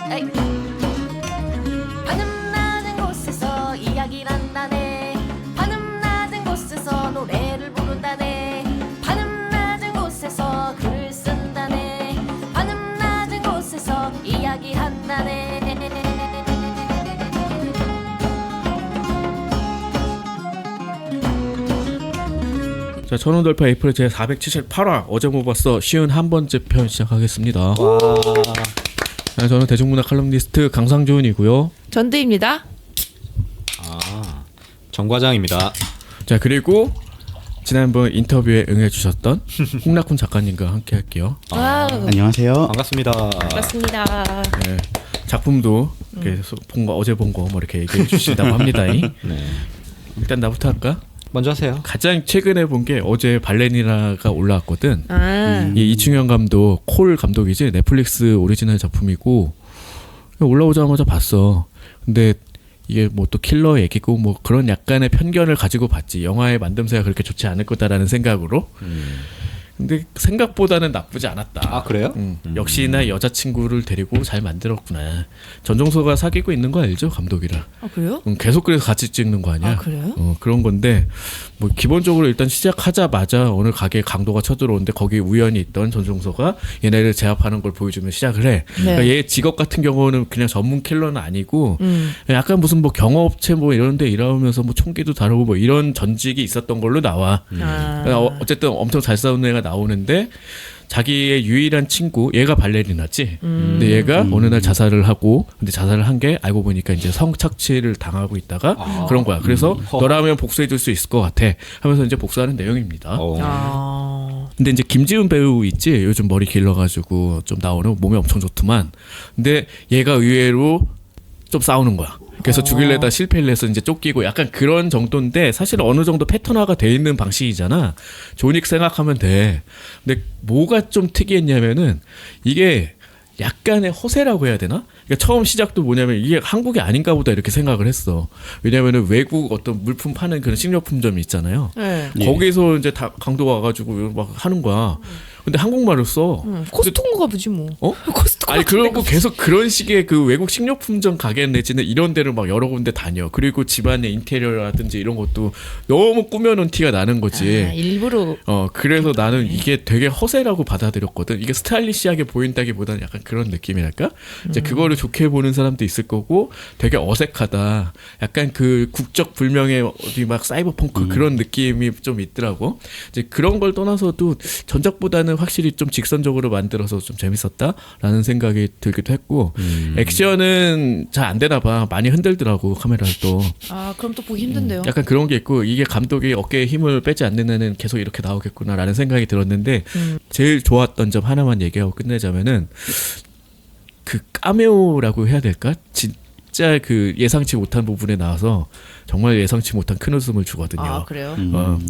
에이. 하늘 낮은 곳에서 이야기를 한다네. 하늘 낮은 곳에서 노래를 부른다네. 하늘 낮은 곳에서 글을 쓴다네. 하늘 낮은 곳에서 이야기한다네. 자, 천원돌파 에이프릴 제 478화 어제 못 봤어 쉬운 한 번째 편 시작하겠습니다. 와. 네, 저는 대중문화 칼럼니스트 강상준이고요. 전대입니다. 아, 정 과장입니다. 자, 그리고 지난번 인터뷰에 응해주셨던 홍낙훈 작가님과 함께 할게요. 안녕하세요. 반갑습니다. 반갑습니다. 네, 작품도 이렇게 본 거, 어제 본 거 뭐 이렇게 얘기해 주신다고 합니다. 네. 일단 나부터 할까? 먼저 하세요. 가장 최근에 본 게 어제 발레리나가 올라왔거든. 아, 이 이충현 감독, 콜 감독이지, 넷플릭스 오리지널 작품이고 올라오자마자 봤어. 근데 이게 뭐 또 킬러 얘기고 뭐 그런 약간의 편견을 가지고 봤지. 영화의 만듦새가 그렇게 좋지 않을 거다라는 생각으로. 근데 생각보다는 나쁘지 않았다. 아, 그래요? 역시나 여자친구를 데리고 잘 만들었구나. 전종서가 사귀고 있는 거 알죠? 감독이랑. 아 그래요? 계속 그래서 같이 찍는 거 아니야? 아 그래요? 그런 건데 뭐 기본적으로 일단 시작하자마자 어느 가게에 강도가 쳐들어오는데 거기 우연히 있던 전종서가 얘네를 제압하는 걸 보여주면 시작을 해. 그러니까 얘 직업 같은 경우는 그냥 전문 킬러는 아니고 약간 무슨 뭐 경업체 뭐 이런 데 일하면서 뭐 총기도 다루고 뭐 이런 전직이 있었던 걸로 나와. 그러니까 어쨌든 엄청 잘 싸우는 애가 나오는데 자기의 유일한 친구, 얘가 발레리나지. 근데 얘가 어느 날 자살을 하고, 근데 자살을 한 게 알고 보니까 이제 성착취를 당하고 있다가 그런 거야. 그래서 너라면 복수해줄 수 있을 것 같아 하면서 이제 복수하는 내용입니다. 근데 이제 김지훈 배우 있지, 요즘 머리 길러가지고 좀 나오는, 몸이 엄청 좋더만. 근데 얘가 의외로 좀 싸우는 거야. 그래서 죽일래다 실패를 해서 이제 쫓기고 약간 그런 정도인데 사실 어느 정도 패턴화가 돼 있는 방식이잖아. 조닉 생각하면 돼. 근데 뭐가 좀 특이했냐면은 이게 약간의 허세라고 해야 되나? 그러니까 처음 시작도 뭐냐면 이게 한국이 아닌가 보다 이렇게 생각을 했어. 왜냐면은 외국 어떤 물품 파는 그런 식료품점이 있잖아요. 네. 거기서 이제 다 강도가 와가지고 막 하는 거야. 근데 한국말을 써. 코스트코가 보지 뭐. 코스트코. 아니 그러고 계속 그런 식의 그 외국 식료품점 가게 내지는 이런 데를 막 여러 군데 다녀. 그리고 집안의 인테리어라든지 이런 것도 너무 꾸며놓은 티가 나는 거지. 아, 일부러. 그래서 나는 이게 되게 허세라고 받아들였거든. 이게 스타일리시하게 보인다기보다는 약간 그런 느낌이랄까. 이제 그거를 좋게 보는 사람도 있을 거고, 되게 어색하다. 약간 그 국적 불명의 어디 막 사이버펑크 그런 느낌이 좀 있더라고. 이제 그런 걸 떠나서도 전작보다는 확실히 좀 직선적으로 만들어서 좀 재밌었다라는 생각이 들기도 했고, 액션은 잘 안 되나 봐. 많이 흔들더라고 카메라를 또. 아 그럼 또 보기 힘든데요. 약간 그런 게 있고, 이게 감독이 어깨에 힘을 빼지 않는 애는 계속 이렇게 나오겠구나라는 생각이 들었는데, 제일 좋았던 점 하나만 얘기하고 끝내자면은 그 카메오라고 해야 될까? 진짜 그 예상치 못한 부분에 나와서 정말 예상치 못한 큰 웃음을 주거든요. 아 그래요?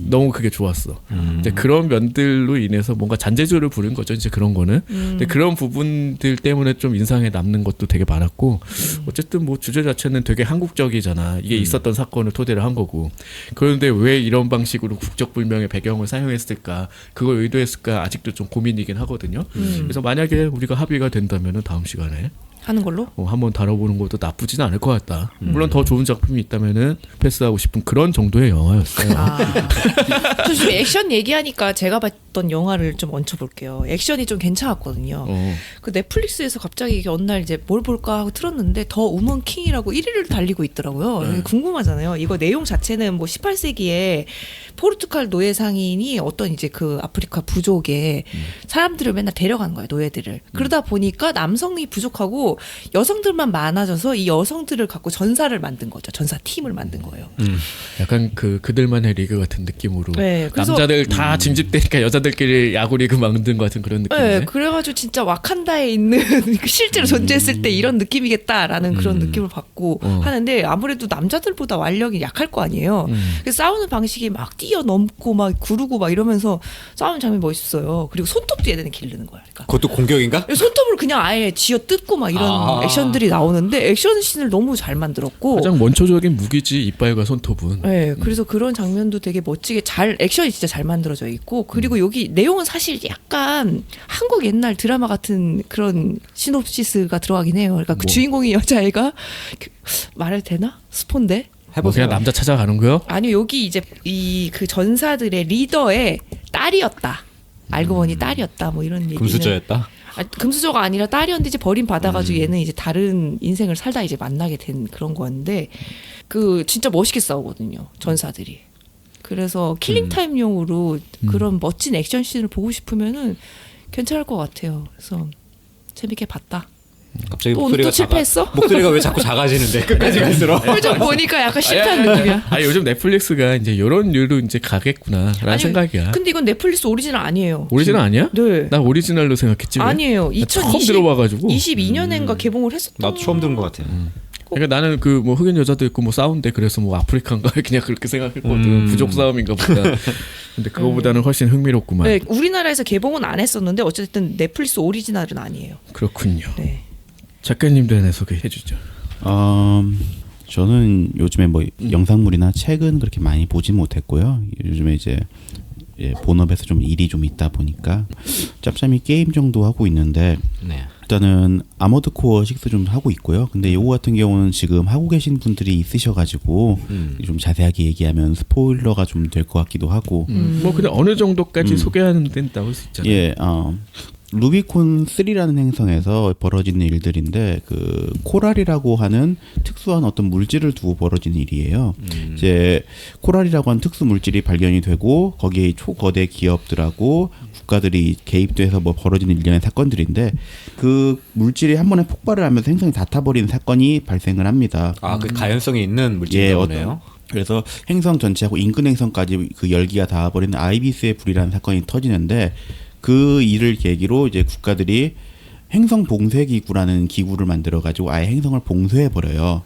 너무 그게 좋았어. 이제 그런 면들로 인해서 뭔가 잔재주를 부른 거죠. 이제 그런 거는. 근데 그런 부분들 때문에 좀 인상에 남는 것도 되게 많았고, 어쨌든 뭐 주제 자체는 되게 한국적이잖아. 이게 있었던 사건을 토대로 한 거고. 그런데 왜 이런 방식으로 국적불명의 배경을 사용했을까? 그걸 의도했을까? 아직도 좀 고민이긴 하거든요. 그래서 만약에 우리가 합의가 된다면은 다음 시간에 하는 걸로? 한번 다뤄보는 것도 나쁘지는 않을 것 같다. 물론 더 좋은 작품이 있다면은 패스하고 싶은 그런 정도의 영화였어요. 저 지금 액션 얘기하니까 제가 봤던 영화를 좀 얹혀볼게요. 액션이 좀 괜찮았거든요. 그 넷플릭스에서 갑자기 이게 어느 날 이제 뭘 볼까 하고 틀었는데 더 우먼 킹이라고 1위를 달리고 있더라고요. 궁금하잖아요. 이거 내용 자체는 뭐 18세기에 포르투갈 노예 상인이 어떤 이제 그 아프리카 부족에 사람들을 맨날 데려가는 거예요, 노예들을. 그러다 보니까 남성이 부족하고 여성들만 많아져서 이 여성들을 갖고 전사를 만든 거죠. 전사 팀을 만든 거예요. 약간 그들만의 리그 같은 느낌으로. 네, 그래서 남자들 다 짐집되니까 여자들끼리 야구 리그 만든 것 같은 그런 느낌이네. 네, 그래가지고 진짜 와칸다에 있는 실제로 존재했을 때 이런 느낌이겠다라는 그런 느낌을 받고 하는데, 아무래도 남자들보다 완력이 약할 거 아니에요. 그래서 싸우는 방식이 막 뛰어넘고 막 구르고 막 이러면서 싸우는 장면이 멋있어요. 그리고 손톱도 얘네는 기르는 거야. 그러니까 그것도 공격인가? 손톱을 그냥 아예 쥐어 뜯고 막 이런 액션들이 나오는데 액션 씬을 너무 잘 만들었고, 가장 원초적인 무기지 이빨과 손톱은. 네, 그래서 그런 장면도 되게 멋지게 잘, 액션이 진짜 잘 만들어져 있고, 그리고 여기 여기 내용은 사실 약간 한국 옛날 드라마 같은 그런 시놉시스가 들어가긴 해요. 그러니까 그 주인공이 여자애가 말해도 되나? 스폰데? 뭐 그냥 남자 찾아가는 거요? 아니요, 여기 이제 이 그 전사들의 리더의 딸이었다. 알고 보니 딸이었다. 뭐 이런 얘기는. 금수저였다. 금수저가 아니라 딸이었는데 이제 버림 받아가지고 얘는 이제 다른 인생을 살다 이제 만나게 된 그런 건데 그 진짜 멋있게 싸우거든요. 전사들이. 그래서 킬링타임용으로 그런 멋진 액션씬을 보고 싶으면은 괜찮을 것 같아요. 그래서 재밌게 봤다. 갑자기 또 목소리가 실패했어? 목소리가 왜 자꾸 작아지는데 끝까지 갈수록. 표정 보니까 약간 실패한 느낌이야. 아니 요즘 넷플릭스가 이제 이런 류로 이제 가겠구나라는 아니, 생각이야. 근데 이건 넷플릭스 오리지널 아니에요. 오리지널 아니야? 네. 나 오리지널로 생각했지. 왜? 아니에요. 나 처음 들어봐가지고. 22년인가 개봉을 했었던. 나도 처음 들은 것 같아요. 그러니까 나는 그 뭐 흑인 여자도 있고 뭐 싸운데 그래서 뭐 아프리카인가 그냥 그렇게 생각했거든. 부족 싸움인가 보다. 근데 그거보다는 훨씬 흥미롭구만. 네, 우리나라에서 개봉은 안 했었는데 어쨌든 넷플릭스 오리지널은 아니에요. 그렇군요. 네. 작가님도 하나 소개해 주죠. 저는 요즘에 뭐 영상물이나 책은 그렇게 많이 보지 못했고요. 요즘에 이제 본업에서 좀 일이 좀 있다 보니까 짭짤이 게임 정도 하고 있는데 네. 일단은 아머드 코어 6 좀 하고 있고요. 근데 요거 같은 경우는 지금 하고 계신 분들이 있으셔가지고 좀 자세하게 얘기하면 스포일러가 좀 될 것 같기도 하고. 뭐 근데 어느 정도까지 소개하는 데는 나올 수 있잖아요. 예, 루비콘 3라는 행성에서 벌어지는 일들인데 그 코랄이라고 하는 특수한 어떤 물질을 두고 벌어지는 일이에요. 이제 코랄이라고 하는 특수 물질이 발견이 되고 거기에 초거대 기업들하고 국가들이 개입돼서 뭐 벌어지는 일련의 사건들인데 그 물질이 한 번에 폭발을 하면서 행성이 다 타버리는 사건이 발생을 합니다. 아, 그 가연성이 있는 물질이네요. 그래서 행성 전체하고 인근 행성까지 그 열기가 닿아버리는 아이비스의 불이라는 사건이 터지는데 그 일을 계기로 이제 국가들이 행성 봉쇄 기구라는 기구를 만들어 가지고 아예 행성을 봉쇄해 버려요.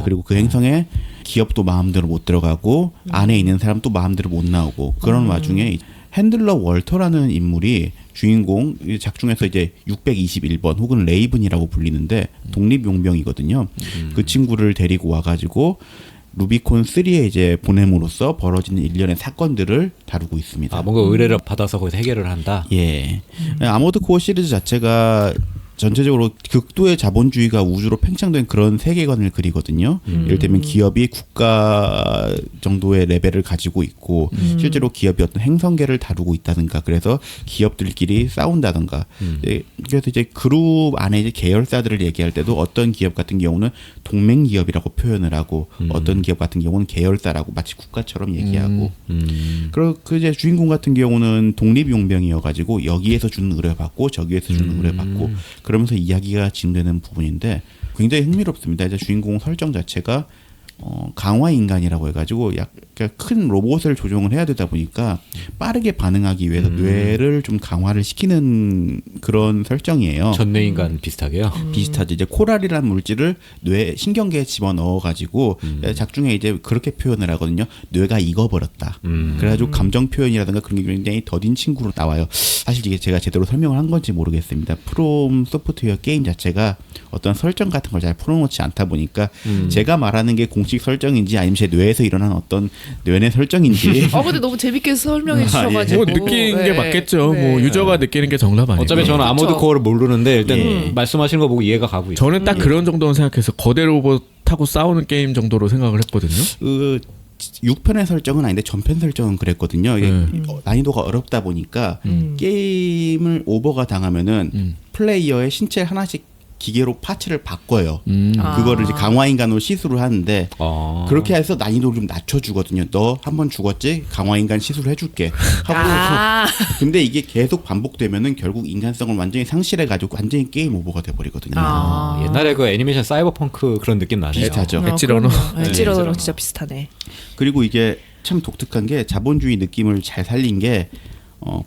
그리고 그 행성에 기업도 마음대로 못 들어가고 안에 있는 사람도 마음대로 못 나오고 그런 와중에 핸들러 월터라는 인물이 주인공 작중에서 이제 621번 혹은 레이븐이라고 불리는데 독립용병이거든요. 그 친구를 데리고 와가지고 루비콘 3에 이제 보냄으로써 벌어지는 일련의 사건들을 다루고 있습니다. 아, 뭔가 의뢰를 받아서 거기서 해결을 한다. 예. 아머드 코어 시리즈 자체가 전체적으로 극도의 자본주의가 우주로 팽창된 그런 세계관을 그리거든요. 이를테면 기업이 국가 정도의 레벨을 가지고 있고 실제로 기업이 어떤 행성계를 다루고 있다든가 그래서 기업들끼리 싸운다든가 그래서 이제 그룹 안에 이제 계열사들을 얘기할 때도 어떤 기업 같은 경우는 동맹 기업이라고 표현을 하고 어떤 기업 같은 경우는 계열사라고 마치 국가처럼 얘기하고 그리고 그 이제 주인공 같은 경우는 독립용병이어가지고 여기에서 주는 의뢰받고 저기에서 주는 의뢰받고 그러면서 이야기가 진행되는 부분인데 굉장히 흥미롭습니다. 이제 주인공 설정 자체가 강화 인간이라고 해가지고 약간 큰 로봇을 조종을 해야 되다 보니까 빠르게 반응하기 위해서 뇌를 좀 강화를 시키는 그런 설정이에요. 전뇌 인간 비슷하게요. 비슷하죠. 이제 코랄이라는 물질을 뇌 신경계에 집어 넣어가지고 작중에 이제 그렇게 표현을 하거든요. 뇌가 익어버렸다. 그래가지고 감정 표현이라든가 그런 게 굉장히 더딘 친구로 나와요. 사실 이게 제가 제대로 설명을 한 건지 모르겠습니다. 프롬 소프트웨어 게임 자체가 어떤 설정 같은 걸 잘 풀어놓지 않다 보니까 제가 말하는 게 공식 설정인지 아니면 제 뇌에서 일어난 어떤 뇌내 설정인지. 근데 너무 재밌게 설명해 주셔가지고. 뭐 느끼는 게 맞겠죠. 뭐 유저가 느끼는 게 정답 아니에요. 어차피 저는 아머드 코어를 모르는데 일단 말씀하시는 거 보고 이해가 가고 있어요. 저는 딱 그런 정도는 생각해서 거대 로봇 타고 싸우는 게임 정도로 생각을 했거든요. 6편의 설정은 아닌데 전편 설정은 그랬거든요. 이게 난이도가 어렵다 보니까 게임을 오버가 당하면은 플레이어의 신체 하나씩 기계로 파츠를 바꿔요. 그거를 이제 강화 인간으로 시술을 하는데 그렇게 해서 난이도를 좀 낮춰주거든요. 너 한 번 죽었지? 강화 인간 시술 해줄게. 하고 근데 이게 계속 반복되면은 결국 인간성을 완전히 상실해가지고 완전히 게임 오버가 돼버리거든요. 옛날에 그 애니메이션 사이버펑크 그런 느낌 나네요. 비슷하죠. 엣지러너. 엣지러너 진짜 비슷하네. 그리고 이게 참 독특한 게 자본주의 느낌을 잘 살린 게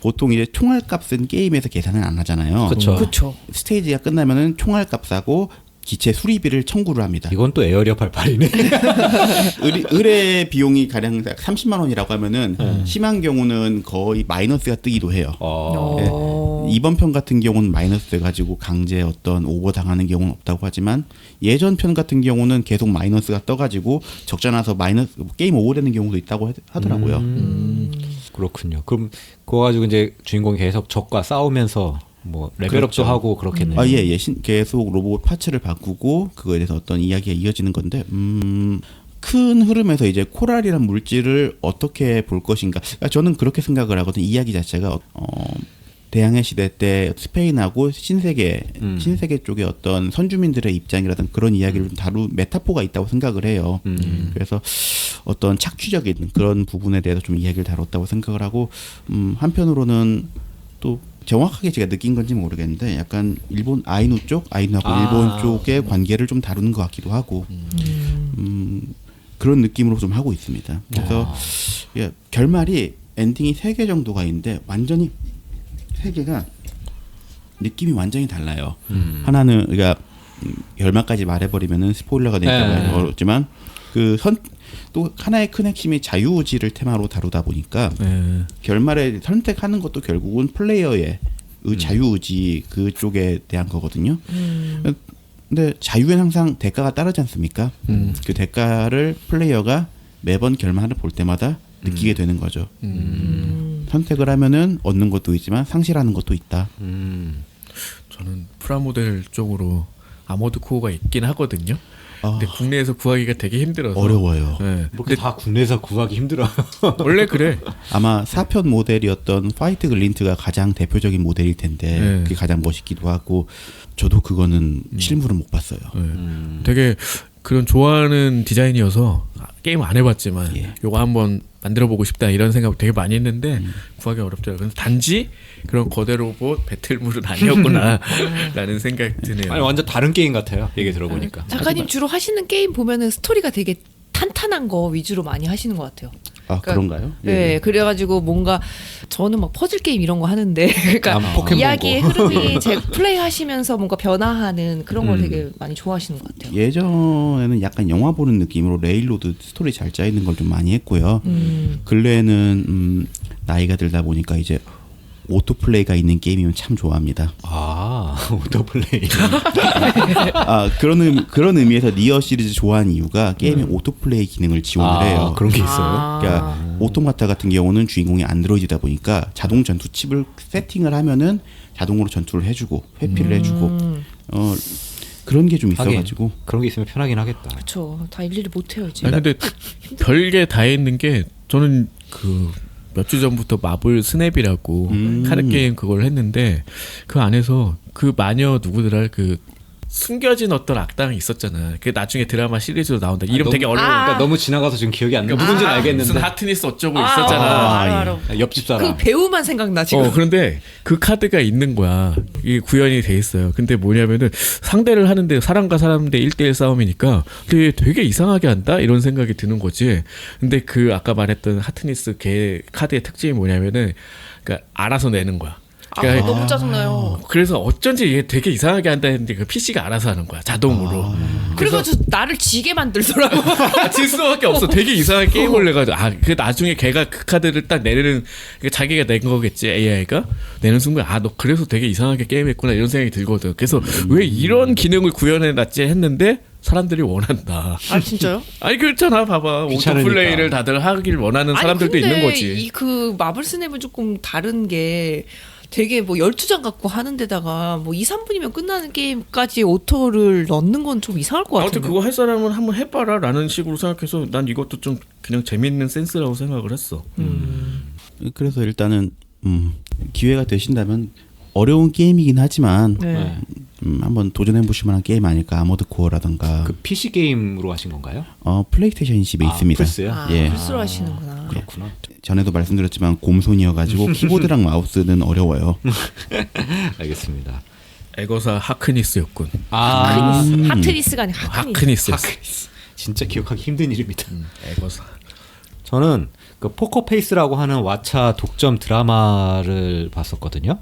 보통 이제 총알값은 게임에서 계산을 안 하잖아요. 그렇죠. 스테이지가 끝나면은 총알값하고 기체 수리비를 청구를 합니다. 이건 또 에어리어 88이네. 의뢰 비용이 가량 30만 원이라고 하면은 심한 경우는 거의 마이너스가 뜨기도 해요. 네. 이번 편 같은 경우는 마이너스 돼가지고 강제 어떤 오버 당하는 경우는 없다고 하지만 예전 편 같은 경우는 계속 마이너스가 떠가지고 적자 나서 마이너스 게임 오버되는 경우도 있다고 하더라고요. 그렇군요. 그럼 그거 가지고 이제 주인공이 계속 적과 싸우면서 뭐 레벨업도 그렇죠. 하고 그렇겠네요. 예. 계속 로봇 파츠를 바꾸고 그거에 대해서 어떤 이야기가 이어지는 건데 큰 흐름에서 이제 코랄이란 물질을 어떻게 볼 것인가. 그러니까 저는 그렇게 생각을 하거든요. 이야기 자체가 대항해 시대 때 스페인하고 신세계 쪽의 어떤 선주민들의 입장이라든 그런 이야기를 좀 메타포가 있다고 생각을 해요. 그래서 어떤 착취적인 그런 부분에 대해서 좀 이야기를 다뤘다고 생각을 하고 한편으로는 또 정확하게 제가 느낀 건지 모르겠는데 약간 일본 아이누하고 일본 쪽의 관계를 좀 다루는 것 같기도 하고 그런 느낌으로 좀 하고 있습니다. 그래서 예, 결말이 엔딩이 3개 정도가 있는데 완전히 3개가 느낌이 완전히 달라요. 하나는 그러니까 결말까지 말해버리면은 스포일러가 되니까 어렵지만 또 하나의 큰 핵심이 자유의지를 테마로 다루다 보니까 결말에 선택하는 것도 결국은 플레이어의 자유의지 그쪽에 대한 거거든요. 근데 자유엔 항상 대가가 따르지 않습니까? 그 대가를 플레이어가 매번 결말을 볼 때마다 느끼게 되는 거죠. 선택을 하면은 얻는 것도 있지만 상실하는 것도 있다. 저는 프라모델 쪽으로 아머드 코어가 있긴 하거든요. 근데 국내에서 구하기가 되게 힘들어서 어려워요. 네. 근데 다 국내에서 구하기 힘들어요. 원래 그래. 아마 4편 모델이었던 화이트 글린트가 가장 대표적인 모델일 텐데 그게 가장 멋있기도 하고 저도 그거는 실물은 못 봤어요. 되게 그런 좋아하는 디자인이어서 게임 안 해봤지만 요거 한번 만들어보고 싶다 이런 생각 되게 많이 했는데 구하기 어렵더라고요. 그래서 단지 그런 거대 로봇 배틀물은 아니었구나 라는 생각 드네요. 아니 완전 다른 게임 같아요. 얘기 들어보니까. 작가님 주로 하시는 게임 보면은 스토리가 되게 탄탄한 거 위주로 많이 하시는 것 같아요. 그런가요? 네, 그래가지고 뭔가 저는 막 퍼즐 게임 이런 거 하는데, 그러니까 포켓몬고. 이야기의 흐름이 제 플레이하시면서 뭔가 변화하는 그런 걸 되게 많이 좋아하시는 것 같아요. 예전에는 약간 영화 보는 느낌으로 레일로드 스토리 잘 짜 있는 걸 좀 많이 했고요. 근래에는 나이가 들다 보니까 이제 오토플레이가 있는 게임이면 참 좋아합니다. 오토플레이. 그런 의미에서 니어 시리즈 좋아하는 이유가 게임에 오토플레이 기능을 지원을 해요. 그런 게 있어요. 그러니까 오토마타 같은 경우는 주인공이 안드로이드다 보니까 자동 전투 칩을 세팅을 하면은 자동으로 전투를 해주고 회피를 해주고 그런 게 좀 있어가지고 그런 게 있으면 편하긴 하겠다. 그렇죠. 다 일일이 못 해요 이제. 아니, 근데 별게 다 있는 게 저는 몇 주 전부터 마블 스냅이라고 카드 게임 그걸 했는데 그 안에서 그 마녀 누구더라 숨겨진 어떤 악당이 있었잖아. 그 나중에 드라마 시리즈로 나온다. 이름 되게 어려우니까 너무 지나가서 지금 기억이 안 나. 누군지는 알겠는데. 무슨 하트니스 어쩌고 있었잖아. 알아. 옆집 사람. 그 배우만 생각나 지금. 그런데 그 카드가 있는 거야. 이게 구현이 돼 있어요. 근데 뭐냐면은 상대를 하는데 사람과 사람 대 1대1 싸움이니까 되게 이상하게 한다? 이런 생각이 드는 거지. 근데 그 아까 말했던 하트니스 개 카드의 특징이 뭐냐면은 그러니까 알아서 내는 거야. 그러니까 너무 짜증나요. 그래서 어쩐지 이게 되게 이상하게 한다 했는데 그 PC가 알아서 하는 거야. 자동으로. 그래가지고 나를 지게 만들더라고. 질 수밖에 없어. 되게 이상하게 게임을 내가지고 그 나중에 걔가 그 카드를 딱 내리는 자기가 낸 거겠지 AI가 내는 순간 너 그래서 되게 이상하게 게임했구나 이런 생각이 들거든. 그래서 왜 이런 기능을 구현해놨지 했는데 사람들이 원한다. 아 진짜요? 아니 그렇잖아. 봐봐. 귀찮으니까. 오토플레이를 다들 하길 원하는 사람들도 아니, 근데 있는 거지. 이 그 마블 스냅은 조금 다른 게 되게 뭐 12장 갖고 하는 데다가 뭐 2, 3분이면 끝나는 게임까지 오토를 넣는 건 좀 이상할 것 같은데. 아무튼 그거 할 사람은 한번 해봐라 라는 식으로 생각해서 난 이것도 좀 그냥 재밌는 센스라고 생각을 했어. 그래서 일단은 기회가 되신다면 어려운 게임이긴 하지만 네. 한번 도전해 보실 만한 게임 아닐까. 아머드 코어라던가 그 PC 게임으로 하신 건가요? 플레이스테이션 집에 있습니다. 플스요? 예. 플스로 하시는구나. 그렇구나. 전에도 말씀드렸지만 곰손이어가지고 키보드랑 마우스는 어려워요. 알겠습니다. 에거사 하크니스였군. 하트니스가 아니라 하크니스. 하크니스. 진짜 기억하기 힘든 이름이다. 에거사. 저는 그 포커페이스라고 하는 왓챠 독점 드라마를 봤었거든요.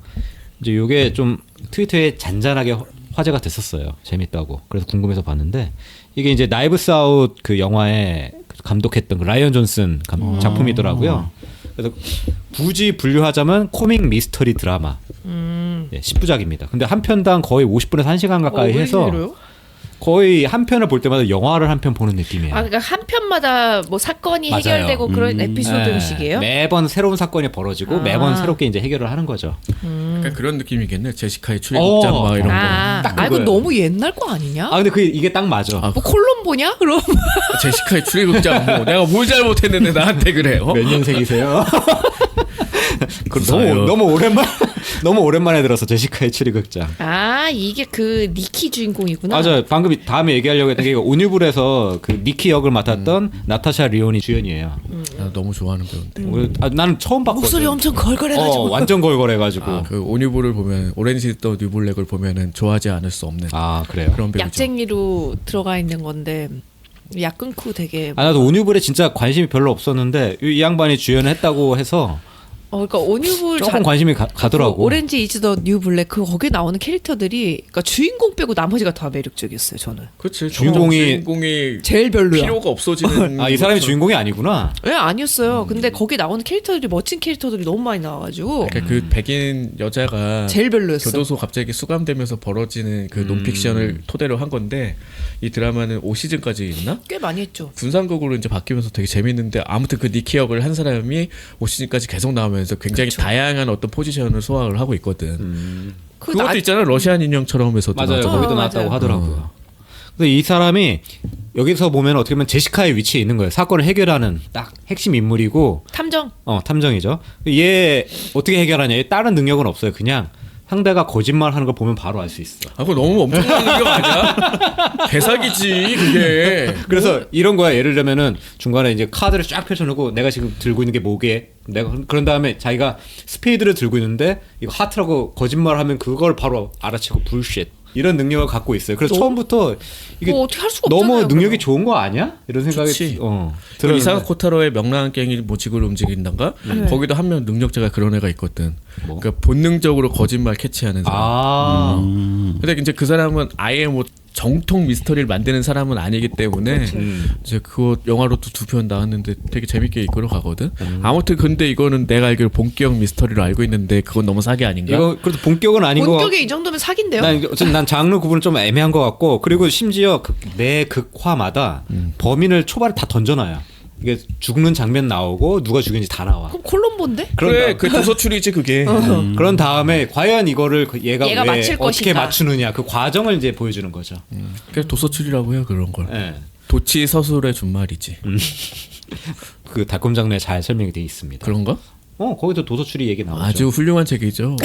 이제 이게 좀 트위터에 잔잔하게 화제가 됐었어요. 재밌다고. 그래서 궁금해서 봤는데 이게 이제 나이브스 아웃 그 영화에 감독했던 그 라이언 존슨 작품이더라고요. 그래서 굳이 분류하자면 코믹 미스터리 드라마. 예, 10부작입니다. 근데 한 편당 거의 50분에서 1시간 가까이 해서 거의 한 편을 볼 때마다 영화를 한 편 보는 느낌이에요. 아, 그러니까 한 편마다 뭐 사건이 맞아요. 해결되고 그런 에피소드 형식이에요? 매번 새로운 사건이 벌어지고 매번 새롭게 이제 해결을 하는 거죠. 그러니까 그런 느낌이겠네. 제시카의 출입극장 막 이런 거. 딱 아, 이거 그거예요. 너무 옛날 거 아니냐? 아 근데 이게 딱 맞아. 뭐 콜롬보냐? 그럼 제시카의 출입극장 뭐 내가 뭘 잘못했는데 나한테 그래? 어? 몇 년생이세요? 글쎄요. 너무 오랜만에 들어서 제시카의 출입극장. 아, 이게 그 니키 주인공이구나. 맞아요. 방금 다음에 얘기하려고 했던 게 오니블에서 그 니키 역을 맡았던 나타샤 리온이 주연이에요. 나 너무 좋아하는 배우인데. 나는 처음 봤거든. 목소리 엄청 걸걸해가지고. 완전 걸걸해가지고. 아, 그 오니블을 보면 오렌지 더 뉴블랙을 보면은 좋아하지 않을 수 없는 아 그래요. 그런 배우죠. 약쟁이로 들어가 있는 건데 약 끊고 되게 나도 오니블에 진짜 관심이 별로 없었는데 이 양반이 주연을 했다고 해서 그러니까 오니블 조금 관심이 가더라고. 오렌지 이즈 더 뉴 블랙 그 거기에 나오는 캐릭터들이 그러니까 주인공 빼고 나머지가 다 매력적이었어요. 저는. 그렇지. 주인공이 제일 별로야. 필요가 없어지는. 이 사람이 주인공이 아니구나. 왜 아니었어요. 근데 거기 나오는 캐릭터들이 멋진 캐릭터들이 너무 많이 나와가지고 그러니까 그 백인 여자가 제일 별로였어. 교도소 갑자기 수감되면서 벌어지는 그 논픽션을 토대로 한 건데 이 드라마는 5시즌까지 있나? 꽤 많이 했죠. 분산극으로 이제 바뀌면서 되게 재밌는데 아무튼 그 니키 역을 한 사람이 5시즌까지 계속 나오면서 굉장히 그쵸. 다양한 어떤 포지션을 소화를 하고 있거든. 그 그것도 나- 있잖아. 러시안 인형처럼에서도 맞아요. 나왔잖아. 거기도 맞아요. 나왔다고 하더라고요. 근데 이 사람이 여기서 보면 어떻게 보면 제시카의 위치에 있는 거예요. 사건을 해결하는 딱 핵심 인물이고 탐정. 탐정이죠. 얘 어떻게 해결하냐? 얘 다른 능력은 없어요. 그냥 상대가 거짓말하는 걸 보면 바로 알 수 있어. 아, 그거 너무 엄청난 능력 아니야? 개사기지 그게. 그래서 이런 거야. 예를 들면은 중간에 이제 카드를 쫙 펼쳐놓고 내가 지금 들고 있는 게 뭐게? 내가 그런 다음에 자기가 스페이드를 들고 있는데 이거 하트라고 거짓말하면 그걸 바로 알아채고 불쉣 이런 능력을 갖고 있어요. 그래서 처음부터 이게 뭐 어떻게 할 수가 너무 없잖아요, 능력이 그럼. 좋은 거 아니야? 이런 생각이 좋지. 그 들었는데. 이사가 코타로의 명랑한 갱이 모직을 움직인단가? 거기도 한 명 능력자가 그런 애가 있거든. 뭐? 그러니까 본능적으로 거짓말 캐치하는 사람. 근데 이제 그 사람은 아예 뭐 정통 미스터리를 만드는 사람은 아니기 때문에 이제 그거 영화로도 2편 나왔는데 되게 재밌게 이끌어 가거든. 아무튼 근데 이거는 내가 알기로 본격 미스터리로 알고 있는데 그건 너무 사기 아닌가? 이거 그래도 본격은 아닌 거. 본격에 이 정도면 사기인데요. 난 장르 구분은 좀 애매한 것 같고 그리고 심지어 매 극화마다 범인을 초반에 다 던져놔요. 이게 죽는 장면 나오고 누가 죽였는지 다 나와. 그럼 콜롬보인데? 그래 그 도서출이지 그게. 그런 다음에 과연 이거를 얘가 얘가 왜 맞힐 어떻게 것인가. 맞추느냐 그 과정을 이제 보여주는 거죠. 그래서 도서출이라고 해요 그런 걸. 예. 도치 서술의 준말이지. 그 달콤 장르에 잘 설명이 돼 있습니다. 그런가? 거기도 도서출이 얘기 나오죠. 아주 훌륭한 책이죠.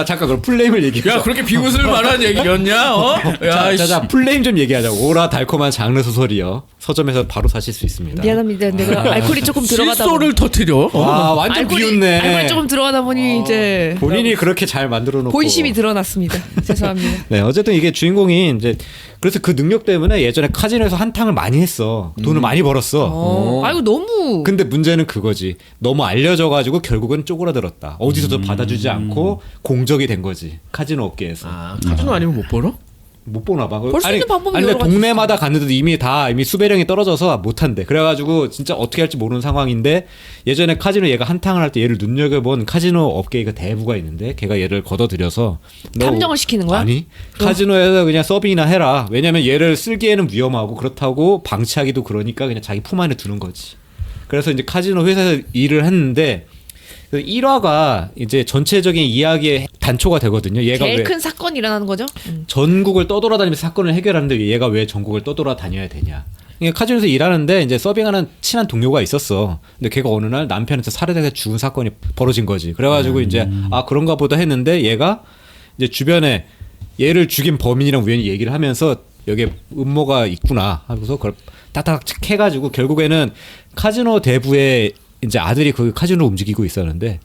잠깐 그럼 플레임을 얘기해. 야 그렇게 비웃을 만한 얘기였냐? 어? 야, 자, 플레임 좀 얘기하자고. 오라 달콤한 장르 소설이요. 서점에서 바로 사실 수 있습니다. 미안합니다. 내가 알코올이 조금 들어가다 실소를 터뜨려. 와 완전 비웃네. 알코올이 조금 들어가다 보니 이제 본인이 그렇게 잘 만들어 놓고 본심이 드러났습니다. 죄송합니다. 네, 어쨌든 이게 주인공이 이제 그래서 그 능력 때문에 예전에 카지노에서 한탕을 많이 했어. 돈을 많이 벌었어. 아이고 너무 근데 문제는 그거지. 너무 알려져 가지고 결국은 쪼그라들었다. 어디서도 받아주지 않고 공적이 된 거지. 카지노 업계에서. 아, 카지노 아니면 못 벌어? 못 보나 봐. 벌 수 있는 방법이 아니, 여러 근데 가지 동네마다 갔는데도 이미 수배령이 떨어져서 못 한대. 그래가지고 진짜 어떻게 할지 모르는 상황인데 예전에 카지노 얘가 한탕을 할 때 얘를 눈여겨본 카지노 업계가 대부가 있는데 걔가 얘를 걷어들여서 너- 탐정을 시키는 거야? 아니 카지노에서 그냥 서빙이나 해라. 왜냐면 얘를 쓸기에는 위험하고 그렇다고 방치하기도 그러니까 그냥 자기 품 안에 두는 거지. 그래서 이제 카지노 회사에서 일을 했는데 그 1화가 이제 전체적인 이야기의 단초가 되거든요. 얘가 제일 왜 큰 사건이 일어나는 거죠? 전국을 떠돌아다니면서 사건을 해결하는데 얘가 왜 전국을 떠돌아다녀야 되냐. 그러니까 카지노에서 일하는데 이제 서빙하는 친한 동료가 있었어. 근데 걔가 어느 날 남편한테 살해돼서 죽은 사건이 벌어진 거지. 그래가지고 이제 그런가 보다 했는데 얘가 이제 주변에 얘를 죽인 범인이랑 우연히 얘기를 하면서 여기에 음모가 있구나 하고서 그걸 딱딱 해가지고 결국에는 카지노 대부의 이제 아들이 그 카지노를 움직이고 있었는데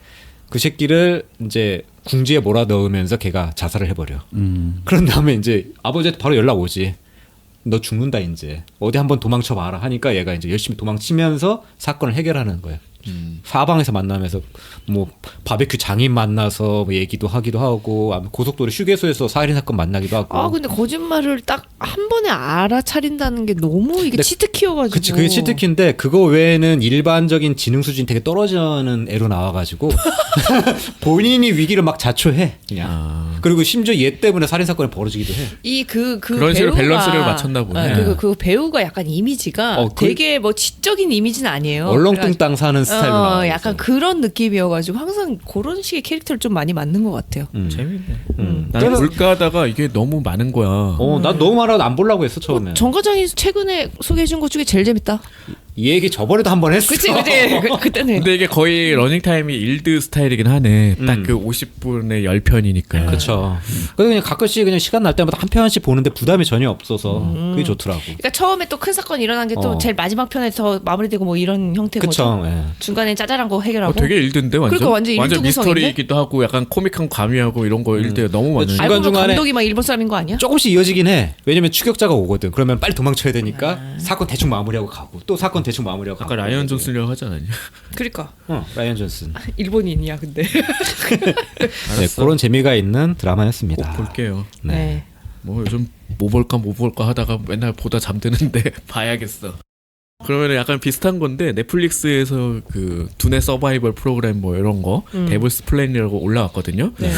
그 새끼를 이제 궁지에 몰아넣으면서 걔가 자살을 해버려. 그런 다음에 이제 아버지한테 바로 연락 오지. 너 죽는다 이제. 어디 한번 도망쳐 봐라 하니까 얘가 이제 열심히 도망치면서 사건을 해결하는 거야. 사방에서 만나면서 뭐 바베큐 장인 만나서 뭐 얘기도 하기도 하고 고속도로 휴게소에서 살인 사건 만나기도 하고. 아 근데 거짓말을 딱 한 번에 알아차린다는 게 너무 이게 근데 치트키여가지고. 그치 그게 치트키인데 그거 외에는 일반적인 지능 수준이 되게 떨어지는 애로 나와가지고 본인이 위기를 막 자초해 그냥. 그리고 심지어 얘 때문에 살인 사건이 벌어지기도 해. 그 그런 식으로 밸런스를 맞췄나 보네. 그리고 그 배우가 약간 이미지가 되게 뭐 지적인 이미지는 아니에요. 얼렁뚱땅 사는 스타일로 나와. 약간 그런 느낌이어가지고 항상 그런 식의 캐릭터를 좀 많이 맞는 것 같아요. 재밌네. 나는 볼까 하다가 이게 너무 많은 거야. 난 너무 많아도 안 보려고 했어 처음에. 정 과장이 최근에 소개해준 것 중에 제일 재밌다. 이 얘기 저번에도 한 번 했어. 그치. 그때는. 근데 이게 거의 러닝타임이 일드 스타일이긴 하네. 딱 그 50분의 10편이니까. 그렇죠. 그래서 그냥 가끔씩 그냥 시간 날 때마다 한 편씩 보는데 부담이 전혀 없어서 그게 좋더라고. 그러니까 처음에 또 큰 사건 일어난 게 또 제일 마지막 편에서 마무리되고 뭐 이런 형태인 거죠. 그쵸. 예. 중간에 짜잘한 거 해결하고. 되게 일드인데 완전. 그러니까 완전 일드 구성인데? 미스터리이기도 하고 약간 코믹한 과미하고 이런 거 일드 너무 많은. 중간- 알고 보면 중간에 감독이 막 일본 사람인 거 아니야? 조금씩 이어지긴 해. 왜냐면 추격자가 오거든. 그러면 빨리 도망쳐야 되니까 사건 대충 마무리하고 가고 또 사건 대충 마무리하고 가고. 아까 라이언 존슨이라고 하지 않았냐? 그러니까 라이언 존슨. 일본인이야 근데. 네, 그런 재미가 있는 드라마였습니다. 꼭 볼게요. 네. 뭐 요즘 뭐 볼까 하다가 맨날 보다 잠드는데 봐야겠어. 그러면 약간 비슷한 건데 넷플릭스에서 그 두뇌 서바이벌 프로그램 뭐 이런 거 데블스 플랜이라고 올라왔거든요. 네.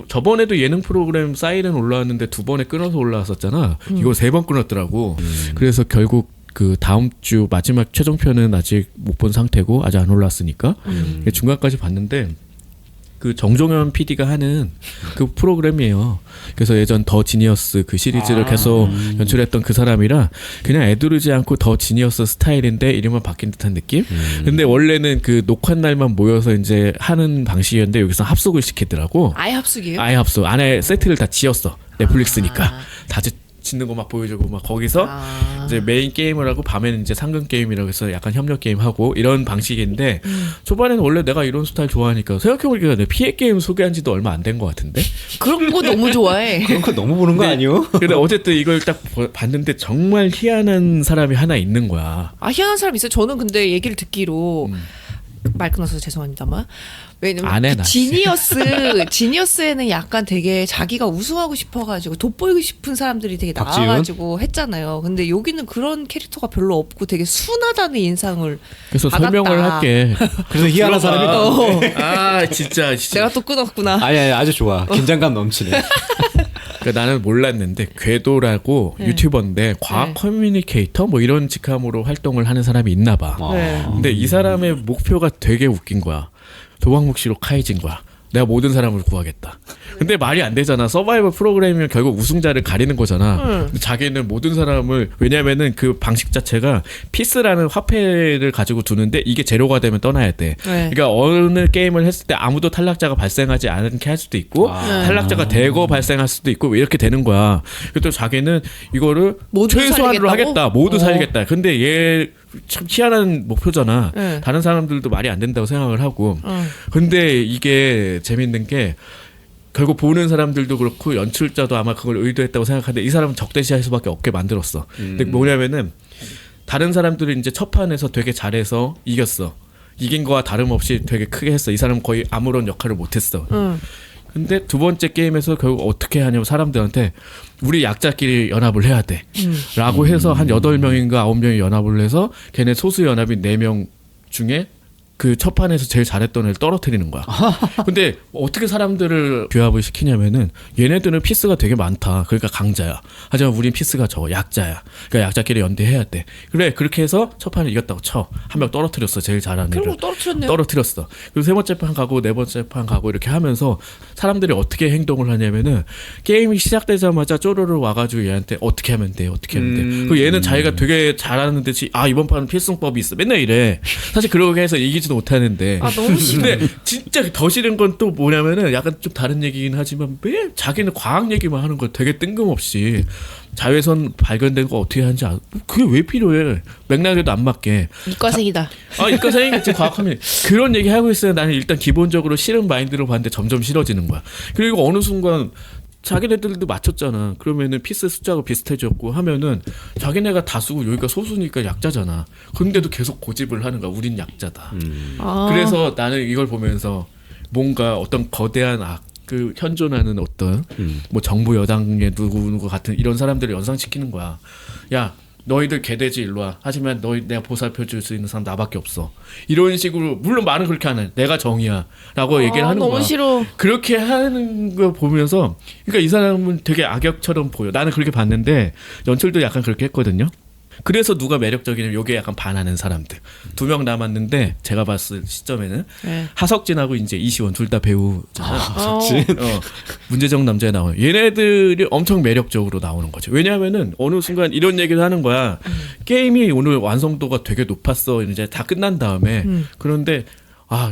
저번에도 예능 프로그램 사이렌 올라왔는데 2번에 끊어서 올라왔었잖아. 이거 3번 끊었더라고. 그래서 결국 그 다음 주 마지막 최종편은 아직 못 본 상태고 아직 안 올라왔으니까 중간까지 봤는데 그 정종현 PD가 하는 그 프로그램이에요. 그래서 예전 더 지니어스 그 시리즈를 계속 연출했던 그 사람이라 그냥 애두르지 않고 더 지니어스 스타일인데 이름만 바뀐 듯한 느낌? 근데 원래는 그 녹화 날만 모여서 이제 하는 방식이었는데 여기서 합숙을 시키더라고. 아예 합숙이에요? 아예 합숙. 안에 세트를 다 지었어. 넷플릭스니까. 다 짓는 거 막 보여주고 막 거기서 이제 메인 게임을 하고 밤에는 이제 상금 게임이라고 해서 약간 협력 게임 하고 이런 방식인데 초반에는 원래 내가 이런 스타일 좋아하니까 생각해보니까 내 피해 게임 소개한 지도 얼마 안 된 것 같은데 그런 거 너무 좋아해. 그런 거 너무 보는 거 아니요? 근데 어쨌든 이걸 딱 봤는데 정말 희한한 사람이 하나 있는 거야. 아 희한한 사람 있어요. 저는 근데 얘기를 듣기로 말 끊어서 죄송합니다만 왜냐면 안 해, 그 나. 지니어스에는 약간 되게 자기가 우승하고 싶어가지고 돋보이고 싶은 사람들이 되게 박지윤? 나와가지고 했잖아요. 근데 여기는 그런 캐릭터가 별로 없고 되게 순하다는 인상을 그래서 받았다. 설명을 할게. 그래서 희한한 사람이 있다. 아 진짜. 제가 또 끊었구나. 아니 아주 좋아. 긴장감 넘치네. 그러니까 나는 몰랐는데 궤도라고 유튜버인데 과학 커뮤니케이터 뭐 이런 직함으로 활동을 하는 사람이 있나 봐. 네. 근데 이 사람의 목표가 되게 웃긴 거야. 도박묵시로 카이진 거야. 내가 모든 사람을 구하겠다. 근데 말이 안 되잖아. 서바이벌 프로그램이면 결국 우승자를 가리는 거잖아. 근데 자기는 모든 사람을 왜냐면은 그 방식 자체가 피스라는 화폐를 가지고 두는데 이게 제로가 되면 떠나야 돼. 네. 그러니까 어느 게임을 했을 때 아무도 탈락자가 발생하지 않게 할 수도 있고 탈락자가 대거 발생할 수도 있고 이렇게 되는 거야. 그래서 자기는 이거를 모두 최소한으로 살리겠다고? 하겠다. 모두 살리겠다. 근데 얘 참 희한한 목표잖아. 네. 다른 사람들도 말이 안 된다고 생각을 하고. 근데 이게 재밌는 게 결국 보는 사람들도 그렇고 연출자도 아마 그걸 의도했다고 생각하는데 이 사람은 적대시할 수밖에 없게 만들었어. 근데 뭐냐면은 다른 사람들은 이제 첫 판에서 되게 잘해서 이겼어. 이긴 거와 다름없이 되게 크게 했어. 이 사람은 거의 아무런 역할을 못했어. 근데 두 번째 게임에서 결국 어떻게 하냐면 사람들한테 우리 약자끼리 연합을 해야 돼 라고 해서 한 8명인가 9명이 연합을 해서 걔네 소수 연합인 4명 중에 그 첫 판에서 제일 잘했던 애를 떨어뜨리는 거야. 근데 어떻게 사람들을 규합을 시키냐면은 얘네들은 피스가 되게 많다. 그러니까 강자야. 하지만 우린 피스가 적어. 약자야. 그러니까 약자끼리 연대해야 돼. 그래 그렇게 해서 첫 판을 이겼다고 쳐. 한 명 떨어뜨렸어. 제일 잘하는 애를. 그리고 떨어뜨렸네요. 떨어뜨렸어. 그리고 세 번째 판 가고 네 번째 판 가고 이렇게 하면서 사람들이 어떻게 행동을 하냐면은 게임이 시작되자마자 쪼르르 와가지고 얘한테 어떻게 하면 돼. 어떻게 하면 돼. 그리고 얘는 자기가 되게 잘하는 듯이 아 이번 판은 필승법이 있어. 맨날 이래. 사실 그렇게 해서 이기지도 못하는데. 아 너무 싫어. 근데 진짜 더 싫은 건 또 뭐냐면은 약간 좀 다른 얘기긴 하지만 왜 자기는 과학 얘기만 하는 거 되게 뜬금없이 자외선 발견된 거 어떻게 하는지 그게 왜 필요해? 맥락에도 안 맞게. 이과생이다. 아, 이과생이겠지 과학하면 그런 얘기 하고 있어요. 나는 일단 기본적으로 싫은 마인드로 봤는데 점점 싫어지는 거야. 그리고 어느 순간 자기네들도 맞췄잖아. 그러면은 피스 숫자가 비슷해졌고 하면은 자기네가 다수고 여기가 소수니까 약자잖아. 그런데도 계속 고집을 하는 거야. 우린 약자다. 아. 그래서 나는 이걸 보면서 뭔가 어떤 거대한 그 현존하는 어떤 뭐 정부 여당의 누구 같은 이런 사람들을 연상시키는 거야. 야, 너희들 개돼지 일로 와. 하지만 너희 내가 보살펴 줄 수 있는 사람 나밖에 없어. 이런 식으로 물론 말은 그렇게 하는 내가 정의야라고 얘기를 하는 너무 거야. 싫어. 그렇게 하는 거 보면서 그러니까 이 사람은 되게 악역처럼 보여. 나는 그렇게 봤는데 연출도 약간 그렇게 했거든요. 그래서 누가 매력적이냐면 요게 약간 반하는 사람들 2명 남았는데 제가 봤을 시점에는 네. 하석진하고 이제 이시원 둘 다 배우잖아요. 하석진. 문제적 남자에 나와요. 얘네들이 엄청 매력적으로 나오는 거죠. 왜냐하면은 어느 순간 이런 얘기를 하는 거야. 게임이 오늘 완성도가 되게 높았어. 이제 다 끝난 다음에 그런데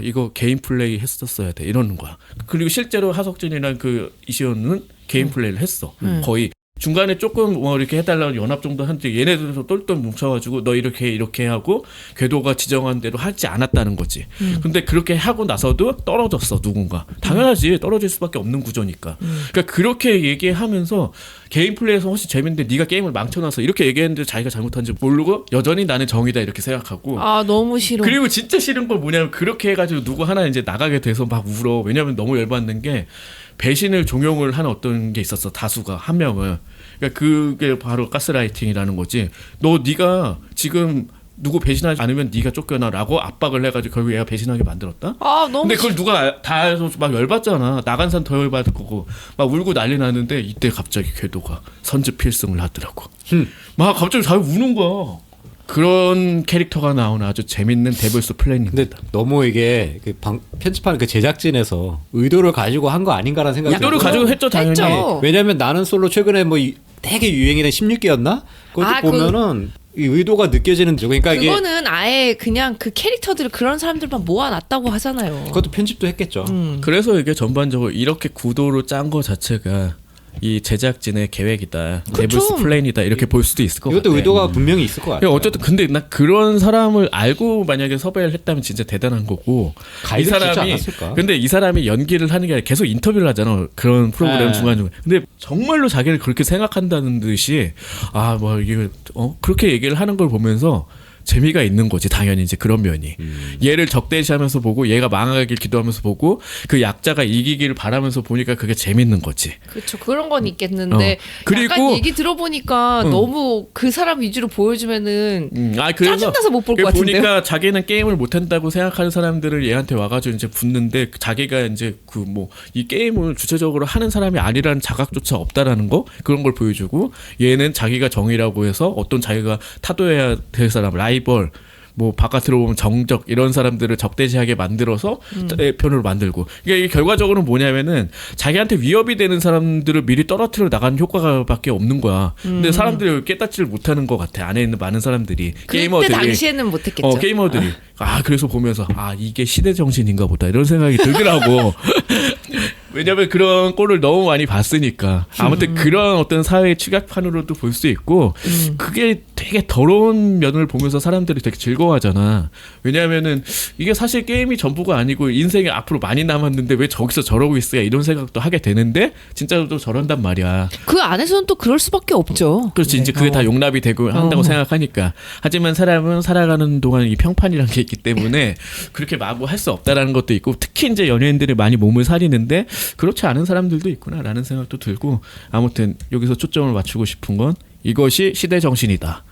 이거 개인 플레이 했었어야 돼 이러는 거야. 그리고 실제로 하석진이랑 그 이시원은 개인 플레이를 했어. 거의 중간에 조금 뭐 이렇게 해달라고 연합 정도 하는데 얘네들도 똘똘 뭉쳐가지고 너 이렇게 하고 궤도가 지정한 대로 하지 않았다는 거지. 근데 그렇게 하고 나서도 떨어졌어 누군가. 당연하지 떨어질 수밖에 없는 구조니까. 그러니까 그렇게 얘기하면서 개인 플레이에서 훨씬 재밌는데 네가 게임을 망쳐놔서 이렇게 얘기했는데 자기가 잘못한지 모르고 여전히 나는 정의다 이렇게 생각하고. 너무 싫어. 그리고 진짜 싫은 건 뭐냐면 그렇게 해가지고 누구 하나 이제 나가게 돼서 막 울어. 왜냐면 너무 열받는 게 배신을 종용을 한 어떤 게 있었어. 다수가 한 명은. 그러니까 그게 바로 가스라이팅이라는 거지. 네가 지금 누구 배신하지 않으면 네가 쫓겨나라고 압박을 해가지고 결국 얘가 배신하게 만들었다. 너무 근데 그걸 누가 다 해서 막 열받잖아. 나간 산 더 열받을 거고 막 울고 난리 나는데 이때 갑자기 궤도가 선제 필승을 하더라고. 막 갑자기 잘 우는 거야. 그런 캐릭터가 나오는 아주 재밌는 데블스 플랜입니다. 근데 너무 이게 편집하는 그 제작진에서 의도를 가지고 한 거 아닌가라는 생각이 의도를 들어요. 가지고 했죠 당연히. 했죠. 왜냐면 나는 솔로 최근에 뭐 되게 유행이던 16기였나? 그것도 보면은 이 의도가 느껴지는 그러니까 이게 그거는 아예 그냥 그 캐릭터들 그런 사람들만 모아놨다고 하잖아요. 그것도 편집도 했겠죠. 그래서 이게 전반적으로 이렇게 구도로 짠 거 자체가 이 제작진의 계획이다. 데블스 플랜이다. 이렇게 볼 수도 있을 것 같아. 이것도 의도가 분명히 있을 것 같아요. 어쨌든 근데 나 그런 사람을 알고 만약에 섭외를 했다면 진짜 대단한 거고. 이 가이드 주지 사람이 않았을까? 근데 이 사람이 연기를 하는 게 아니라 계속 인터뷰를 하잖아. 그런 프로그램 네. 중간중간. 근데 정말로 자기를 그렇게 생각한다는 듯이 뭐 이게 그렇게 얘기를 하는 걸 보면서 재미가 있는 거지 당연히 이제 그런 면이 얘를 적대시하면서 보고 얘가 망하길 기도하면서 보고 그 약자가 이기기를 바라면서 보니까 그게 재밌는 거지. 그렇죠. 그런 건 있겠는데 그리고 약간 얘기 들어보니까 너무 그 사람 위주로 보여주면은 그래서 짜증나서 못 볼 것 같은데요. 보니까 자기는 게임을 못한다고 생각하는 사람들을 얘한테 와가지고 이제 붙는데 자기가 이제 그 뭐 이 게임을 주체적으로 하는 사람이 아니라는 자각조차 없다라는 거 그런 걸 보여주고 얘는 자기가 정의라고 해서 어떤 자기가 타도해야 될 사람 라이벌 뭐 바깥으로 보면 정적 이런 사람들을 적대시하게 만들어서 편으로 만들고 이게 결과적으로는 뭐냐면은 자기한테 위협이 되는 사람들을 미리 떨어뜨려 나가는 효과밖에 없는 거야. 근데 사람들이 깨닫지를 못하는 것 같아. 안에 있는 많은 사람들이 그때 게이머들이 당시에는 못했겠죠. 게이머들이 그래서 보면서 이게 시대 정신인가 보다 이런 생각이 들더라고. 왜냐면 그런 꼴을 너무 많이 봤으니까. 아무튼 그런 어떤 사회 취약판으로도 볼 수 있고 그게 되게 더러운 면을 보면서 사람들이 되게 즐거워하잖아. 왜냐하면은 이게 사실 게임이 전부가 아니고 인생이 앞으로 많이 남았는데 왜 저기서 저러고 있어야 이런 생각도 하게 되는데 진짜로 또 저런단 말이야. 그 안에서는 또 그럴 수밖에 없죠. 그렇지. 이제 그게 다 용납이 되고 한다고 생각하니까. 하지만 사람은 살아가는 동안 이 평판이라는 게 있기 때문에 그렇게 마구 할 수 없다라는 것도 있고 특히 이제 연예인들이 많이 몸을 사리는데 그렇지 않은 사람들도 있구나라는 생각도 들고 아무튼 여기서 초점을 맞추고 싶은 건 이것이 시대 정신이다.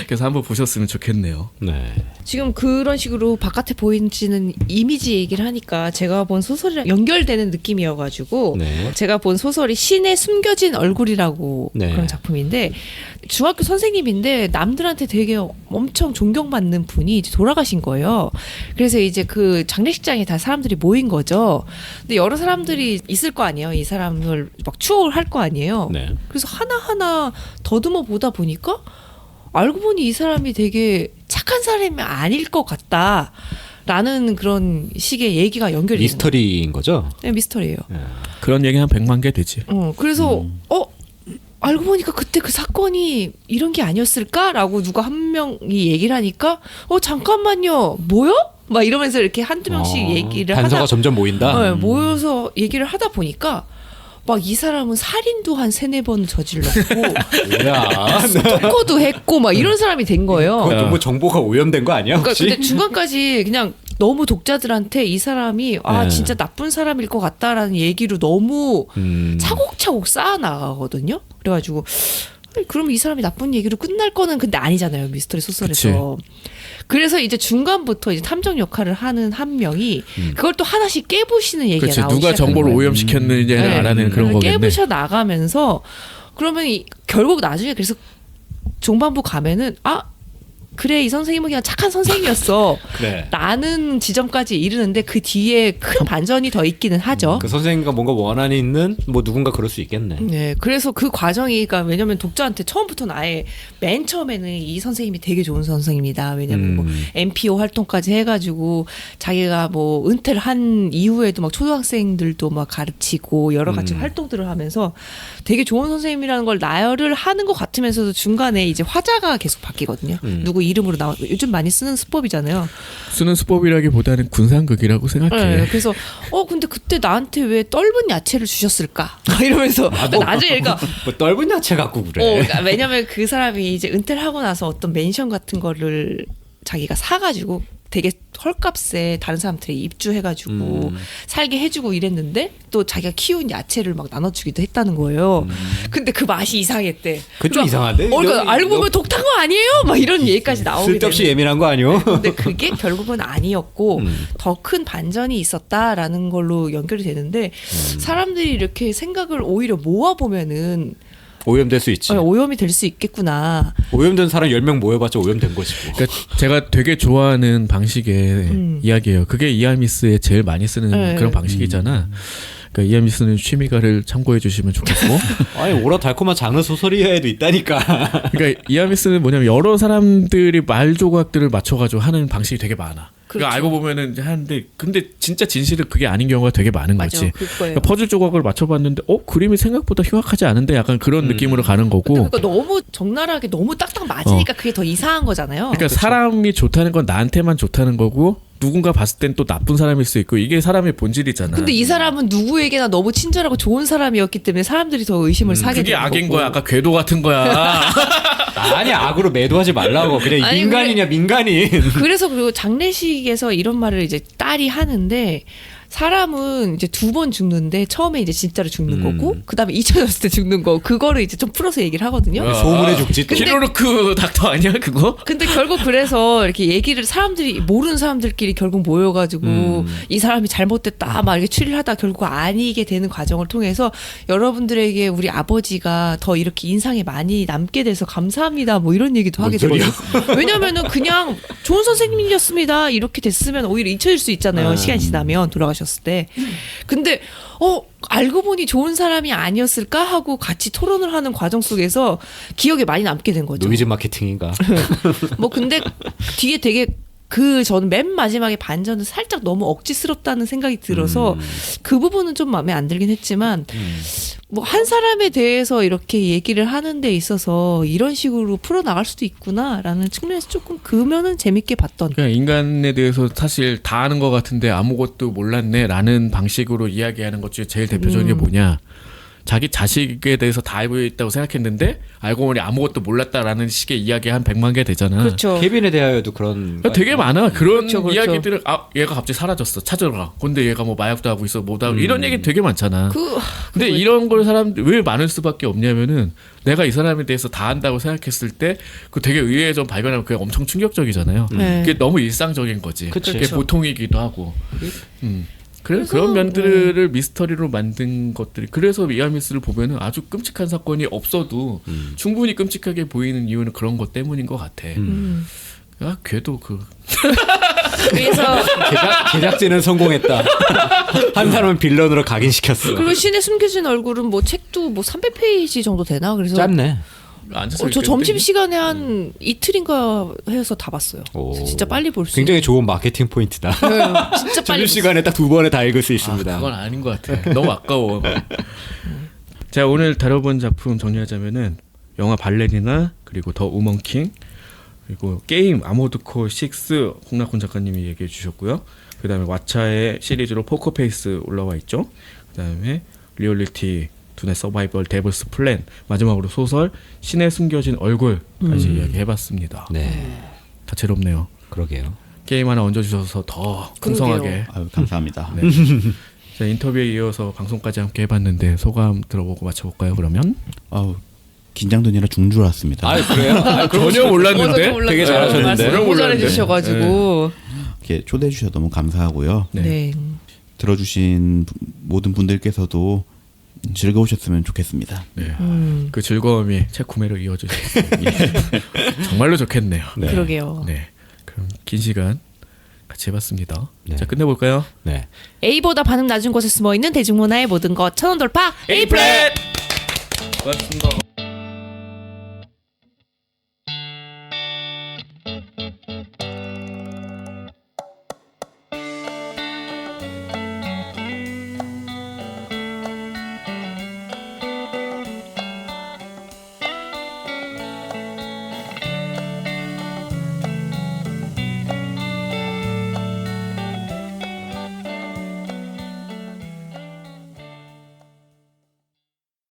그래서 한번 보셨으면 좋겠네요. 네. 지금 그런 식으로 바깥에 보이지는 이미지 얘기를 하니까 제가 본 소설이랑 연결되는 느낌이어가지고 네. 제가 본 소설이 신의 숨겨진 얼굴이라고 네. 그런 작품인데 중학교 선생님인데 남들한테 되게 엄청 존경받는 분이 이제 돌아가신 거예요. 그래서 이제 그 장례식장에 다 사람들이 모인 거죠. 근데 여러 사람들이 있을 거 아니에요. 이 사람을 막 추억을 할 거 아니에요. 네. 그래서 하나하나 더듬어 보다 보니까 알고 보니 이 사람이 되게 착한 사람이 아닐 것 같다. 라는 그런 식의 얘기가 연결이 미스터리인 거죠? 네, 미스터리예요. 그런 얘기 한 100만 개 되지. 그래서 알고 보니까 그때 그 사건이 이런 게 아니었을까라고 누가 한 명이 얘기를 하니까 잠깐만요. 뭐요? 막 이러면서 이렇게 한두 명씩 얘기를 단서가 하다 점점 모인다. 모여서 얘기를 하다 보니까 막 이 사람은 살인도 한 3-4번 저질렀고 뭐야? 스토커도 했고 막 이런 사람이 된 거예요. 그건 뭐 정보가 오염된 거 아니야 그러니까 혹시? 근데 중간까지 그냥 너무 독자들한테 이 사람이 네. 진짜 나쁜 사람일 것 같다라는 얘기로 너무 차곡차곡 쌓아 나가거든요. 그래가지고 그럼 이 사람이 나쁜 얘기로 끝날 거는 근데 아니잖아요. 미스터리 소설에서. 그래서 이제 중간부터 이제 탐정 역할을 하는 한 명이 그걸 또 하나씩 깨부시는 얘기가 그렇지. 나오기 누가 시작하는 정보를 거예요. 오염시켰는지를 알아내는 그런 거겠네. 깨부셔 나가면서 그러면 결국 나중에 그래서 중반부 가면은 그래 이 선생님은 그냥 착한 선생님이었어 그래. 라는 지점까지 이르는데 그 뒤에 큰 반전이 더 있기는 하죠. 그 선생님과 뭔가 원한이 있는 뭐 누군가 그럴 수 있겠네. 네, 그래서 그 과정이, 그러니까 왜냐면 독자한테 처음부터는 아예 맨 처음에는 이 선생님이 되게 좋은 선생님이다. 왜냐면 뭐 NPO 활동까지 해가지고 자기가 뭐 은퇴를 한 이후에도 막 초등학생들도 막 가르치고 여러 가지 활동들을 하면서 되게 좋은 선생님이라는 걸 나열을 하는 것 같으면서도 중간에 이제 화자가 계속 바뀌거든요. 누구 이름으로 나와 요즘 많이 쓰는 수법이잖아요. 쓰는 수법이라기보다는 군상극이라고 생각해. 네, 그래서 근데 그때 나한테 왜 떫은 야채를 주셨을까? 막 이러면서 나중에 그러니까 뭐 떫은 야채 갖고 그래. 그러니까 왜냐면 그 사람이 이제 은퇴를 하고 나서 어떤 맨션 같은 거를 자기가 사가지고 되게 헐값에 다른 사람들이 입주해가지고 살게 해주고 이랬는데 또 자기가 키운 야채를 막 나눠주기도 했다는 거예요. 근데 그 맛이 이상했대. 그좀 이상한데? 그러니까 알고 보면 독한 거 아니에요? 막 이런 얘기까지 나오게 쓸데없이 되는. 예민한 거 아니요? 근데 그게 결국은 아니었고 더 큰 반전이 있었다라는 걸로 연결이 되는데 사람들이 이렇게 생각을 오히려 모아보면은 오염될 수 있지. 오염이 될 수 있겠구나. 오염된 사람 10명 모여봤자 오염된 거지. 뭐. 그러니까 제가 되게 좋아하는 방식의 이야기예요. 그게 이하미스에 제일 많이 쓰는 네. 그런 방식이잖아. 그러니까 이하미스는 취미가를 참고해 주시면 좋겠고. 아니 오라 달콤한 장르 소설이야에도 있다니까. 그러니까 이하미스는 뭐냐면 여러 사람들이 말 조각들을 맞춰가지고 하는 방식이 되게 많아. 그렇죠. 그러니까 알고 보면은 이제 하는데 근데 진짜 진실은 그게 아닌 경우가 되게 많은 맞아, 거지. 그거예요. 그러니까 퍼즐 조각을 맞춰봤는데 그림이 생각보다 흉악하지 않은데 약간 그런 느낌으로 가는 거고. 그러니까 너무 적나라하게 너무 딱딱 맞으니까 그게 더 이상한 거잖아요. 그러니까 사람이 좋다는 건 나한테만 좋다는 거고 누군가 봤을 땐 또 나쁜 사람일 수 있고 이게 사람의 본질이잖아. 근데 이 사람은 누구에게나 너무 친절하고 좋은 사람이었기 때문에 사람들이 더 의심을 사게 그게 되는 악인 거고. 거야. 아까 궤도 같은 거야. 아니 악으로 매도하지 말라고. 그냥 아니, 민간이냐 민간인. 그래서 그리고 장례식에서 이런 말을 이제 딸이 하는데 사람은 이제 2번 죽는데 처음에 이제 진짜로 죽는 거고 그다음에 잊혀졌을 때 죽는 거 그거를 이제 좀 풀어서 얘기를 하거든요. 소문에 죽지 또. 히로루크 닥터 아니야 그거? 근데 결국 그래서 이렇게 얘기를 사람들이 모르는 사람들끼리 결국 모여가지고 이 사람이 잘못됐다 막 이렇게 추리를 하다 결국 아니게 되는 과정을 통해서 여러분들에게 우리 아버지가 더 이렇게 인상에 많이 남게 돼서 감사합니다 뭐 이런 얘기도 하게 되거든요. 왜냐면은 그냥 좋은 선생님이었습니다 이렇게 됐으면 오히려 잊혀질 수 있잖아요. 시간이 지나면 돌아가셨을 때. 근데 알고 보니 좋은 사람이 아니었을까 하고 같이 토론을 하는 과정 속에서 기억에 많이 남게 된 거죠. 노이즈 마케팅인가? 뭐 근데 뒤에 되게 저는 맨 마지막에 반전은 살짝 너무 억지스럽다는 생각이 들어서 그 부분은 좀 마음에 안 들긴 했지만 뭐 한 사람에 대해서 이렇게 얘기를 하는 데 있어서 이런 식으로 풀어나갈 수도 있구나라는 측면에서 조금 그 면은 재밌게 봤던. 그냥 인간에 대해서 사실 다 아는 것 같은데 아무것도 몰랐네라는 방식으로 이야기하는 것 중에 제일 대표적인 게 뭐냐. 자기 자식에 대해서 다 알고 있다고 생각했는데 알고 보니 아무것도 몰랐다라는 식의 이야기 한 100만 개 되잖아. 그렇죠. 케빈에 대하여도 그런. 되게 많아. 그런 그렇죠. 이야기들을 얘가 갑자기 사라졌어. 찾으러. 근데 얘가 뭐 마약도 하고 있어. 뭐다 이런 얘기 되게 많잖아. 근데 이런 걸 사람들 왜 많을 수밖에 없냐면은 내가 이 사람에 대해서 다 안다고 생각했을 때 그 되게 의외의 점 발견하면 그게 엄청 충격적이잖아요. 네. 그게 너무 일상적인 거지. 그치. 그게 보통이기도 하고. 그런 면들을 미스터리로 만든 것들이 그래서 이하미스를 보면은 아주 끔찍한 사건이 없어도 충분히 끔찍하게 보이는 이유는 그런 것 때문인 것 같아. 걔도 그래서 제작진은 성공했다. 한 사람은 빌런으로 각인시켰어. 그리고 신의 숨겨진 얼굴은 뭐 책도 뭐 300페이지 정도 되나 그래서 짧네. 앉아서 저 점심 시간에 한 이틀인가 해서 다 봤어요. 오. 진짜 빨리 볼 수. 굉장히 좋은 마케팅 포인트다. 진짜 빨리. 점심 시간에 딱 2번에 다 읽을 수 있습니다. 그건 아닌 것 같아. 너무 아까워. 자, 오늘 다뤄본 작품 정리하자면은 영화 발레리나 그리고 더 우먼 킹 그리고 게임 아모드 코어 6 홍낙훈 작가님이 얘기해 주셨고요. 그다음에 왓챠의 시리즈로 포커페이스 올라와 있죠. 그다음에 리얼리티 두뇌 서바이벌 데블스 플랜, 마지막으로 소설 신의 숨겨진 얼굴까지 이야기해봤습니다. 네. 다채롭네요. 그러게요. 게임 하나 얹어주셔서 더 풍성하게. 아유, 감사합니다. 네. 자, 인터뷰에 이어서 방송까지 함께 해봤는데 소감 들어보고 맞춰볼까요? 그러면 아우, 긴장되느라 죽는 줄 알았습니다. 아 그래요? 전혀 몰랐는데 되게 잘하셨는데. 전혀 너무 몰랐는데. 잘해주셔가지고. 이렇게 초대해 주셔서 너무 감사하고요. 네. 네. 들어주신 모든 분들께서도 즐거우셨으면 좋겠습니다. 네. 그 즐거움이 책 구매로 이어지셨으면 정말로 좋겠네요. 네. 그러게요. 네. 그럼 긴 시간 같이 해봤습니다. 네. 자, 끝내볼까요? 네. A보다 반응 낮은 곳에 숨어있는 대중문화의 모든 것 천원 돌파 A 플랫! 고맙습니다.